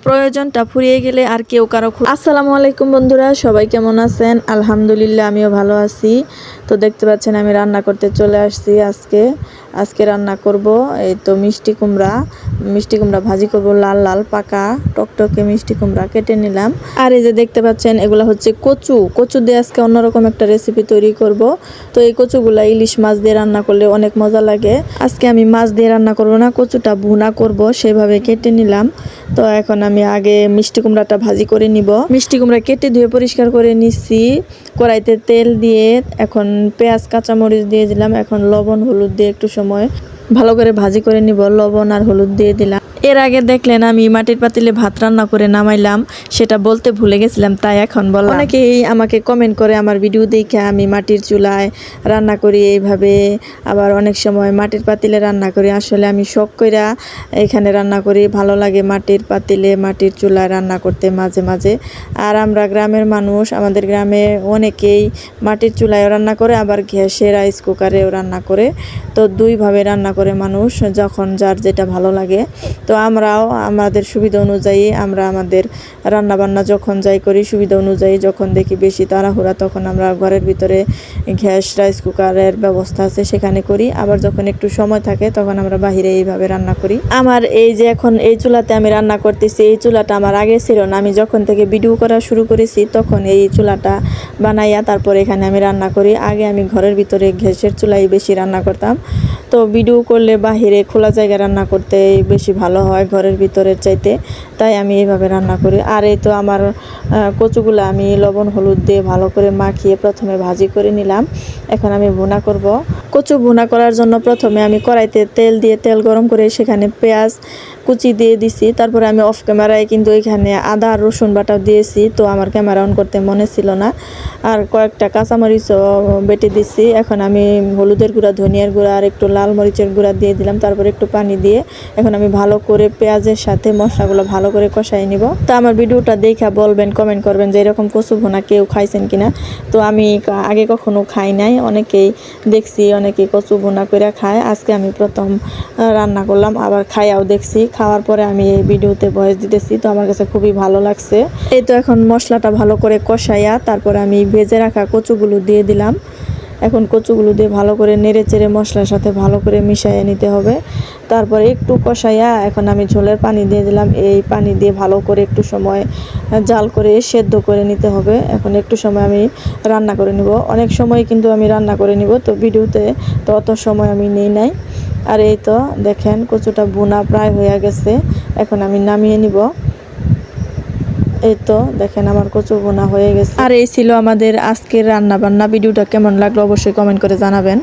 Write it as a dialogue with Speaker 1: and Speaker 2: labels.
Speaker 1: প্রয়োজনটা ফুরিয়ে গেলে আর কেউ কারো আসসালামু আলাইকুম বন্ধুরা, সবাই কেমন আছেন? আলহামদুলিল্লাহ, আমিও ভালো আছি। তো দেখতে পাচ্ছেন আমি রান্না করতে চলে আসছি। আজকে রান্না করব এই তো মিষ্টি কুমড়া ভাজি করব। লাল লাল পাকা টকটকে মিষ্টি কুমড়া কেটে নিলাম। আর এই যে দেখতে পাচ্ছেন এগুলা হচ্ছে কচু দিয়ে আজকে অন্যরকম একটা রেসিপি তৈরি করব। তো এই কচুগুলা ইলিশ মাছ দিয়ে রান্না করলে অনেক মজা লাগে। আজকে আমি মাছ দিয়ে রান্না করব না, কচুটা ভুনা করব, সেভাবে কেটে নিলাম। তো এখন আমি আগে মিষ্টি কুমড়াটা ভাজি করে নিব। মিষ্টি কুমড়া কেটে ধুয়ে পরিষ্কার করে নিচ্ছি। কড়াইতে তেল দিয়ে এখন পেঁয়াজ কাঁচামরিচ দিয়ে দিলাম। এখন লবণ হলুদ দিয়ে একটু সময় ভালো করে ভাজি করে নিব। লবণ আর হলুদ দিয়ে দিলাম। এর আগে দেখলেন আমি মাটির পাতিলে ভাত রান্না করে নামাইলাম, সেটা বলতে ভুলে গেছিলাম, তাই এখন বললাম। অনেকেই আমাকে কমেন্ট করে আমার ভিডিও দেখে আমি মাটির চুলায় রান্না করি এইভাবে, আবার অনেক সময় মাটির পাতিলে রান্না করি। আসলে আমি শখ কইরা এখানে রান্না করি, ভালো লাগে মাটির পাতিলে মাটির চুলায় রান্না করতে মাঝে মাঝে। আর আমরা গ্রামের মানুষ, আমাদের গ্রামে অনেকেই মাটির চুলায়ও রান্না করে, আবার গ্যাসে রাইস কুকারেও রান্না করে। তো দুইভাবে রান্না করে মানুষ, যখন যার যেটা ভালো লাগে। তো আমরাও আমাদের সুবিধা অনুযায়ী আমরা আমাদের রান্নাবান্না যখন যাই করি, সুবিধা অনুযায়ী যখন দেখি বেশি তাড়াহুড়া তখন আমরা ঘরের ভিতরে গ্যাস রাইস কুকারের ব্যবস্থা আছে সেখানে করি। আবার যখন একটু সময় থাকে তখন আমরা বাহিরে এইভাবে রান্না করি। আমার এই যে এখন এই চুলাতে আমি রান্না করতেছি, এই চুলাটা আমার আগে ছিল না। আমি যখন থেকে ভিডিও করা শুরু করেছি তখন এই চুলাটা বানাইয়া তারপর এখানে আমি রান্না করি। আগে আমি ঘরের ভিতরে গ্যাসের চুলাই বেশি রান্না করতাম। তো ভিডিও করলে বাহিরে খোলা জায়গায় রান্না করতে বেশি ভালো হয় ঘরের ভিতরের চাইতে, তাই আমি এইভাবে রান্না করি। আর এই তো আমার কচুগুলো আমি লবণ হলুদ দিয়ে ভালো করে মাখিয়ে প্রথমে ভাজি করে নিলাম। এখন আমি ভুনা করব। কচু ভুনা করার জন্য প্রথমে আমি কড়াইতে তেল গরম করে সেখানে পেঁয়াজ কুচি দিয়ে দিছি। তারপরে আমি অফ ক্যামেরায় কিন্তু এখানে আদা আর রসুন বাটাও দিয়েছি, তো আমার ক্যামেরা অন করতে মনে ছিল না। আর কয়েকটা কাঁচামরিচও বেটে দিছি। এখন আমি হলুদের গুঁড়া, ধনিয়ার গুঁড়া আর একটু লাল মরিচের গুঁড়া দিয়ে দিলাম। তারপরে একটু পানি দিয়ে এখন আমি ভালো করে পেঁয়াজের সাথে মশলাগুলো ভালো করে কষাই নিব। তো আমার ভিডিওটা দেখা বলবেন, কমেন্ট করবেন যে এরকম কচু ভুনা কেউ খাইছেন কিনা। তো আমি আগে কখনো খাই নাই, অনেকেই দেখছি অনেকেই কচু ভুনা করে খায়। আজকে আমি প্রথম রান্না করলাম, আবার খাইয়াও দেখছি। খাওয়ার পরে আমি এই ভিডিওতে ভয়েস দিতেছি, তো আমার কাছে খুবই ভালো লাগছে। এই তো এখন মশলাটা ভালো করে কষাইয়া তারপর আমি ভেজে রাখা কচুগুলো দিয়ে দিলাম। এখন কচুগুলো দিয়ে ভালো করে নেড়ে চেড়ে মশলার সাথে ভালো করে মিশিয়ে নিতে হবে। তারপরে একটু কষাইয়া এখন আমি ঝোলের পানি দিয়ে দিলাম। এই পানি দিয়ে ভালো করে একটু সময় জাল করে সেদ্ধ করে নিতে হবে। এখন একটু সময় আমি রান্না করে নিব। অনেক সময় কিন্তু আমি রান্না করে নিব, তো ভিডিওতে তো অত সময় আমি নেই নাই। আর এই তো দেখেন কচুটা ভুনা প্রায় হয়ে গেছে, এখন আমি নামিয়ে নিব। এই তো দেখেন আমার কচু ভুনা হয়ে গেছে। আর এই ছিল আমাদের আজকের রান্না বান্না। ভিডিওটা কেমন লাগলো অবশ্যই কমেন্ট করে জানাবেন।